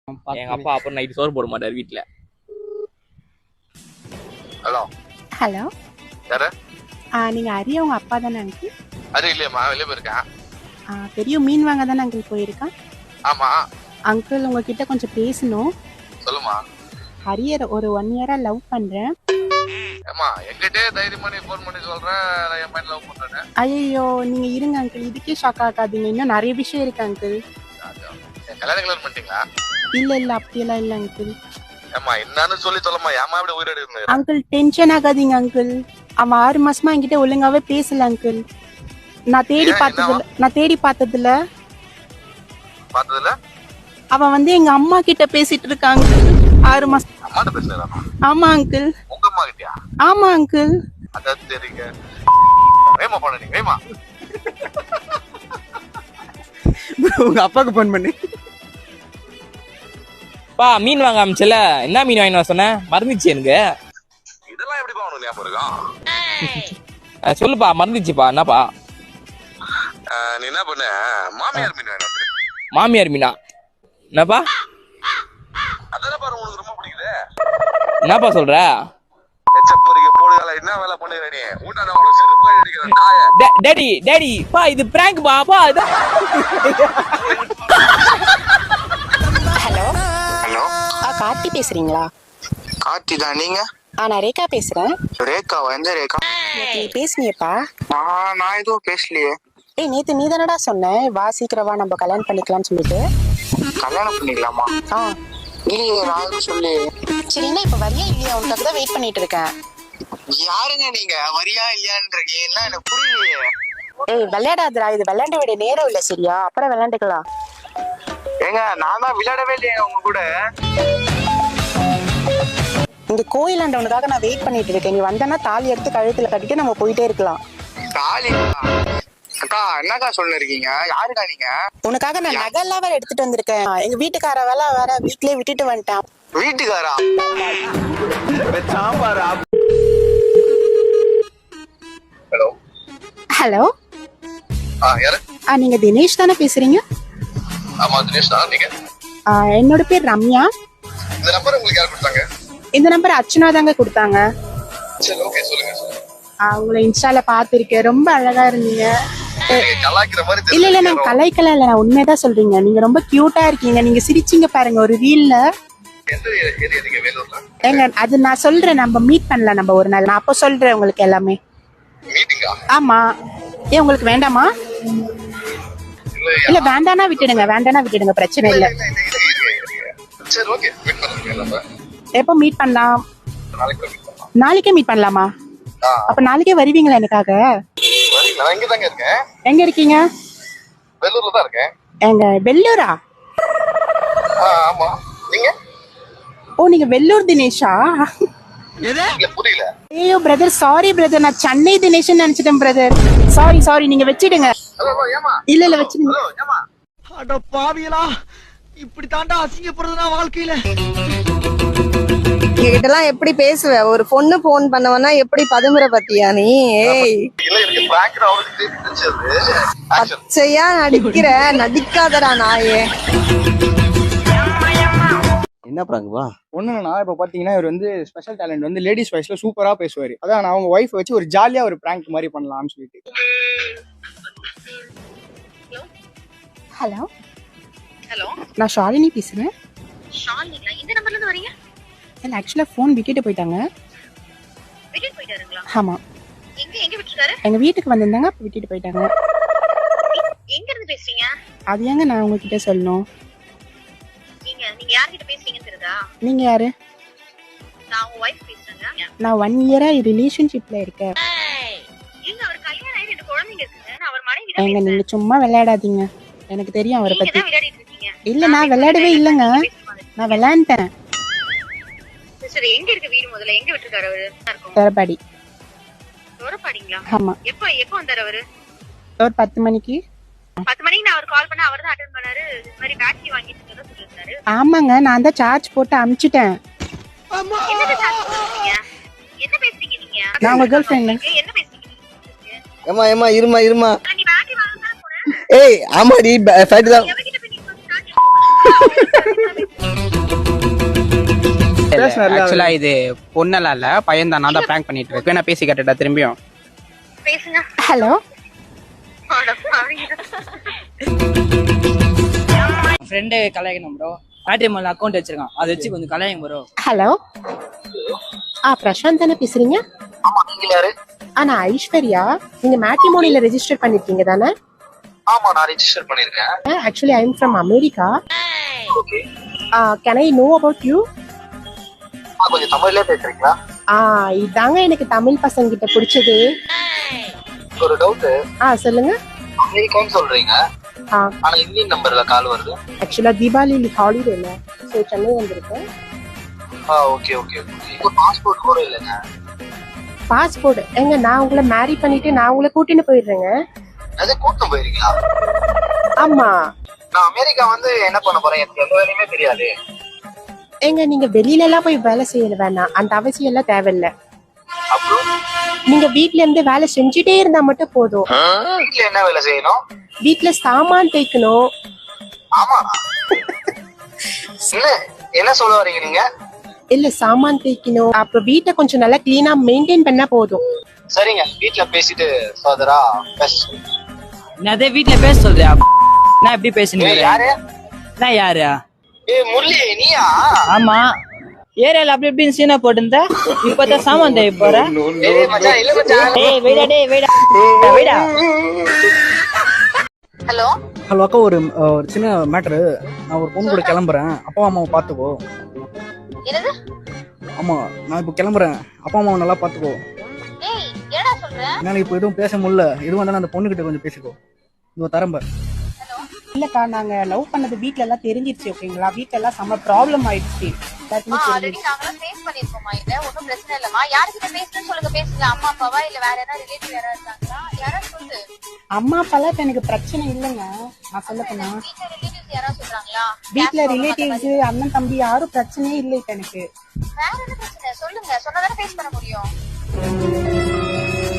எங்க அப்பா அப்புறம் நைட் சோறு போட மாட்டாரு வீட்டுல. ஹலோ ஹலோ, யாரு? நீங்க அரிய உங்க அப்பா தானே அங்கிள்? அது இல்லையம்மா, வெளியே போயிருக்கேன். பெரிய மீன் வாங்க தானே அங்கிள் போயிருக்கான்? ஆமா, அங்கிள் உங்ககிட்ட கொஞ்சம் பேசணும். சொல்லுமா. ஹரியர் ஒரு 1 இயரா லவ் பண்றேன். ஏமா என்கிட்டே தைரியமா நீ ஃபோன் பண்ணி சொல்றேன் நான் என் பையன் லவ் பண்றேன்னு. ஐயோ நீங்க இருங்க அங்கிள், இதுக்கே ஷாக் ஆகாதீங்க, இன்னும் நிறைய விஷயம் இருக்கு அங்கிள். கல்யாணம் கல்யாணம் பண்ணிட்டீங்களா? இல்ல அப்படியெல்லாம் இல்ல அங்கிள். ஏமா என்னன்னு சொல்லி சொல்லமா, ஏமா இப்படி உயிரோடு இருந்தது? அங்கிள் டென்ஷன் ஆகாதீங்க அங்கிள். அவன் 6 மாசமா என்கிட்ட ஒழுங்காவே பேசல அங்கிள். நான் தேடி பார்த்ததுல அவன் வந்து எங்க அம்மா கிட்ட பேசிட்டு இருக்காங்க 6 மாசம். அம்மாட்ட பேசுறாமா? ஆமா அங்கிள். உங்க அம்மா கிட்டயா? ஆமா அங்கிள். அத தெரியுங்க. வேமா பண்ணு, நீ வேமா. உங்க அப்பாக்கு ஃபோன் பண்ணு. பா மீன் வாங்க ஆரம்பிச்சல, என்ன மீன் வாங்கிட்டு வர சொன்ன? மறந்துச்சு எனக்கு. இதெல்லாம் எப்படிப்பா உனக்கு ஞாபகம் இருக்கும்? சொல்லுப்பா, மறந்துச்சுப்பா. என்னப்பா? நீ என்ன பண்ண, மாமியார் மீன் வேணும். மாமியார் மீனா? என்னப்பா அதெல்லாம் பாரு, உனக்கு ரொம்ப பிடிக்குது. என்னப்பா சொல்ற? எச்சப்பொறிக்க போடுகால என்ன வேலை பண்ணுற நீ? உன்ன அவன செருப்பு அடிக்கிற நாயே. டேடி பா, இது பிராங்க் பா. ஹலோ ஹலோ, கார்த்தி பேசுறீங்களா? கார்த்தி தான். நீங்க? நான் ரேகா பேசுறேன். ரேகாவா? எந்த ரேகா? நீ பேசுனியப்பா? நான் எதுவும் பேசலையே. நேத்து நீ தானடா சொன்ன வா சீக்கிரம் வா நம்ம கல்யாணம் பண்ணிக்கலாம்னு சொல்லிட்டு. கல்யாணம் பண்ணிக்கலாமா? இல்லையே, நான் எதுவும் சொல்லி. சரின்னா இப்ப வரியா இல்லையா? உனக்காக தான் வெயிட் பண்ணிட்டு இருக்கேன். யாருங்க நீங்க? வரியா இல்லையான்றீங்க, என்ன எனக்கு புரியலையே. விளையாடாதடா, இது விளையாட விட நேரம் இல்ல, சரியா? அப்புறம் விளையாண்டுக்கலாம். ஏங்க நான் தான் விளையாடவே இல்லையே உங்க கூட. இந்த கோயிலாண்டவனுக்காக நான் வெயிட் பண்ணிட்டு இருக்கேன். நீ வந்தனா தாலி எடுத்து கழுத்துல கட்டிட்டு நம்ம போயிட்டே இருக்கலாம். தாலி? அக்கா என்னக்கா சொல்லிருக்கீங்க? யாருக்கா நீங்க? உனக்காக நான் நகைலாம் வேற எடுத்துட்டு வந்திருக்கேன். எங்க வீட்டுக்கார வேற வீட்லயே விட்டுட்டு வந்துட்டான். வீட்டுக்காரா? ஹலோ ஹலோ, யாரு? நீங்க தினேஷ் தானே பேசுறீங்க? ஆமா தினேஷ் தான். நீங்க? என்னோட பேர் ரம்யா. இந்த நம்பர் உங்களுக்கு யார் கொடுத்தாங்க? இந்த நம்பர் அர்ச்சனா தாங்க கொடுத்தாங்க. சரி ஓகே, சொல்லுங்க. உங்களை இன்ஸ்டால பாத்திருக்கேன், ரொம்ப அழகா இருந்தீங்க. கலாய்க்கிற மாதிரி இல்ல நான் கலாய்க்கல, இல்ல நான் உண்மையதா சொல்றீங்க. நீங்க ரொம்ப கியூட்டா இருக்கீங்க. நீங்க சிரிச்சீங்க பாருங்க ஒரு ரீல்ல. ஏங்க அது நான் சொல்றேன், நம்ம மீட் பண்ணலாம் நம்ம ஒரு நாள். நான் அப்ப சொல்றேன் உங்களுக்கு எல்லாமே. ஆமா, ஏன் உங்களுக்கு வேண்டாமா? இல்ல வேண்டானா விட்டுடுங்க, பிரச்சனை இல்ல. எப்போ மீட் பண்ணலாம்? நாளைக்கே மீட் பண்ணலாமா? அப்ப நாளைக்கே வருவீங்களா எனக்காக? எங்க இருக்கீங்க? வெள்ளூர்ல தான் இருக்கேன். எங்க வெள்ளூரா? ஆமா. நீங்க? நீங்க வெள்ளூர் தினேஷா? புரியல. ஐயோ பிரதர், சாரி பிரதர், நான் சென்னை தினேஷ் நினைச்சிட்டேன் பிரதர். சாரி, நீங்க வச்சிடுங்க. இல்ல வச்சிடுங்க. அட பாவியலா, இப்படி தாண்டா அசிங்கப்படுறதுனா வாழ்க்கையில. என்கிட்டலாம் எப்படி பேசுவ? ஒரு பொண்ணு போன் பண்ணவனா எப்படி பதுமுற பத்தியா நீ? பச்சையா நடிக்காதடா நாயே. என்ன பிராங்க்வா? ஒண்ணுனா இப்ப பாத்தீங்கன்னா இவர் வந்து ஸ்பெஷல் டேலண்ட் வந்து லேடிஸ் வாய்ஸ்ல சூப்பரா பேசுவாரு. அதான் நான் அவங்க ஒய்ஃப் வச்சு ஒரு ஜாலியா ஒரு பிராங்க் மாதிரி பண்ணலாம்னு சொல்லிட்டு. ஹலோ நான் ஷாலினி பேசுறேன். ஷாலினிங்களா? இந்த நம்பர்ல இருந்து வரீங்க? இல்ல ஆக்சுவலா ஃபோன் விட்டுட்டு போயிட்டாங்க. விட்டுட்டு போயிட்டாருங்களா? ஆமா. எங்க விட்டுட்டாரு? எங்க வீட்டுக்கு வந்திருந்தாங்க, அப்ப விட்டுட்டு போயிட்டாங்க. எங்க இருந்து பேசுறீங்க? அது ஏங்க நான் உங்ககிட்ட சொல்லணும்? நீங்க யார்கிட்ட பேசுறீங்கன்னு தெரியுதா? நீங்க யாரு? நான் உங்க வைஃப் பேசுறேங்க. நான் 1 இயரா ரிலேஷன்ஷிப்ல இருக்கேன். ஏங்க அவர் கல்யாணம் ஆகி 2 குழந்தைங்க இருக்குங்க. நான் அவர் மனைவி தான். ஏங்க நீங்க சும்மா விளையாடாதீங்க, எனக்கு தெரியும் அவரை பத்தி. விளையாடிட்டு இருக்கீங்க. இல்ல நான் விளையாடவே இல்லங்க, நான் விளையாண்டேன். சரி எங்க இருக்கு வீடு முதல்ல? எங்க விட்டுருக்காரு அவரு? தரபாடி. தரபாடிங்களா? ஆமா. எப்போ வந்தாரு அவரு? ஒரு 10 மணிக்கு. 10 மணிக்கு நான் அவர் கால் பண்ண அவர் தான் அட்டெண்ட் பண்ணாரு. இந்த மாதிரி பேட்டரி வாங்கிட்டு சொல்லிருந்தாரு. ஆமாங்க, நான் தான் சார்ஜ் போட்டு அனுப்பிச்சிட்டேன். என்ன பேசுறீங்க நீங்க? நான் உங்க கேர்ள் ஃப்ரெண்ட். என்ன பேசுறீங்க? ஏமா இருமா. நீ பேட்டரி வாங்க தான் போற? ஏய் ஆமாடி, ஃபைட் தான். எவகிட்ட போய் நீ ஸ்டார்ட் பேசினார்ல ஆக்சுவலா இது பொண்ணெல்லாம் இல்ல பையன் தான். நான் தான் பிராங்க் பண்ணிட்டு இருக்கேன். நான் பேசி கேட்டுட்டா திரும்பியும். பேசுங்க. ஹலோ ஃப்ரெண்டு கலாய்க்கணும் ப்ரோ. மேட்ரிமோனியில் அக்கௌண்ட் வச்சிருக்கான், அதை வச்சு கொஞ்சம் கலாயம் ப்ரோ. ஹலோ பிரசாந்த் தானே பேசுறீங்க? நான் ஐஸ்வர்யா. நீங்க மேட்ரிமோனில ரெஜிஸ்டர் பண்ணிருக்கீங்க தானே? ஆமா, நான் ரெஜிஸ்டர் பண்ணிருக்கேன். Actually I am from America. Can I know about you? கொஞ்சம் தமிழ்ல பேசுறீங்களா? இதாங்க எனக்கு தமிழ் பசங்க கிட்ட பிடிச்சது. ஒரு டவுட். சொல்லுங்க. அமெரிக்கான்னு சொல்றீங்க, ஆனா இந்தியன் நம்பர்ல கால் வருது. ஆக்சுவலா தீபாவளி ஹாலிடேல சோ சென்னை வந்திருக்கேன். Okay okay. இப்போ பாஸ்போர்ட் கூட இல்லைங்க. பாஸ்போர்ட் எங்க? நான் உங்களை மேரி பண்ணிட்டு நான் உங்களை கூட்டிட்டு போயிடுறேங்க. அது கூட்டிட்டு போயிருக்கீங்களா? ஆமா. நான் அமெரிக்கா வந்து என்ன பண்ண போறேன், எனக்கு எந்த வேலையுமே தெரியாது. எங்க நீங்க வெளியில எல்லாம் போய் வேலை செய்ய வேணாம், அந்த அவசியம் எல்லாம் தேவையில்லை. அப்புறம் நீங்க வீட்ல இருந்து வேலை செஞ்சுட்டே இருந்தா மட்டும் போதும். வீட்டுல என்ன வேலை செய்யணும்? வீட்ல சாமான் தேய்க்கணும். ஆமா. என்ன சொல்ல வரீங்க நீங்க? இல்ல சாமான் தேய்க்கணும், அப்புறம் வீட்டை கொஞ்சம் நல்லா கிளீனா மெயின்டைன் பண்ணா போதும். சரிங்க, வீட்டுல பேசிட்டு ஃபர்தரா பேச. நான் அதே வீட்டில் பேச சொல்றியா? நான் எப்படி பேசுனீங்க? யாரு? நான் யாரு? முரளி நீயா? ஆமா, ஏரியால அப்படி இப்படின்னு சீனா போட்டுருந்த, இப்பதான் சாமான் தேவை போற. டேய் வெயிடா, டேய் வெயிடா வெயிடா. ஹலோ ஹலோ அக்கா, ஒரு சின்ன மேட்டரு. நான் ஒரு பொண்ணு கூட கிளம்புறேன், அப்பா அம்மாவை பாத்துக்கோ. என்னது? ஆமா, நான் இப்போ கிளம்புறேன், அப்பா அம்மாவை நல்லா பாத்துக்கோ. ஏய் என்னடா சொல்ற? என்னால இப்போ எதுவும் பேச முடியல, எதுவும் வந்தாலும் அந்த பொண்ணு கிட்ட கொஞ்சம் பேசிக்கோ. இதோ தரம்ப. இல்லக்கா, நாங்க லவ் பண்ணது வீட்ல எல்லாம் தெரிஞ்சிருச்சு. ஓகேங்களா? வீட்ல எல்லாம் செம்ம ப்ராப்ளம் ஆயிடுச்சு. ஆல்ரெடி நாங்களும் ஃபேஸ் பண்ணிருக்கோமா? இல்ல ஒண்ணும் பிரச்சனை இல்லமா. யார்கிட்ட பேசுறேன்னு சொல்லுங்க, பேசுங்க. அம்மா அப்பாவா இல்ல வேற ஏதாவது ரிலேட்டிவ் யாராவது இருக்காங்களா? யாராவது சொல்லு. அம்மா அப்பாலாம் இப்ப எனக்கு பிரச்சனை இல்லைங்க. நான் சொல்ல போனா வீட்ல ரிலேட்டிவ்ஸ் யாராவது சொல்றாங்களா? வீட்ல ரிலேட்டிவ்ஸ் அண்ணன் தம்பி யாரும் பிரச்சனையே இல்லை இப்ப எனக்கு. வேற என்ன பிரச்சனை சொல்லுங்க, சொன்னதானே ஃபேஸ் பண்ண முடியும்.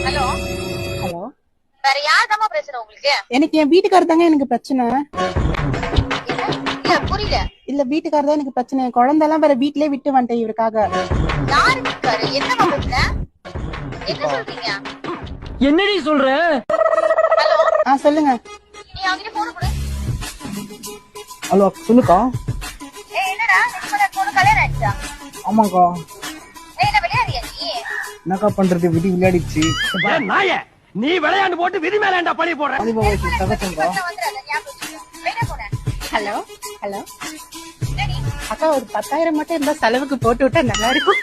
ஹலோ ஹலோ, வேற யார்தாம்மா பிரச்சனை உங்களுக்கு? எனக்கு என் வீட்டுக்காரர் தாங்க எனக்கு பிரச்சனை. இல்ல புரியல. இல்ல வீட்டுக்காரர் தான் எனக்கு பிரச்சனை. குழந்தை எல்லாம் வேற வீட்லயே விட்டு வந்துட்டேன் இவருக்காக. யாரு இருக்காரு? என்னமா பிரச்சனை? என்ன சொல்றீங்க? என்னடி சொல்ற? ஹலோ சொல்லுங்க. நீ அவங்கிட்ட போன் கொடு. ஹலோ சொல்லுக்கா. ஏய் என்னடா நிம்மதியா போன் கல்யாணம் ஆயிடுச்சா? ஆமாக்கா. ஏய் என்ன விளையாடியா நீ? என்னக்கா பண்றது, விதி விளையாடிச்சு. நாயே, நீ விளையாண்டு போட்டு விதி மேல பழி போடுற. வந்துறாத ஞாபகம் வச்சுக்கோ. வேற போறேன். ஹலோ ஹலோ என்னடி? அக்கா, ஒரு 10,000 மட்டும் இருந்தா செலவுக்கு போட்டு விட்டா நல்லா இருக்கும்.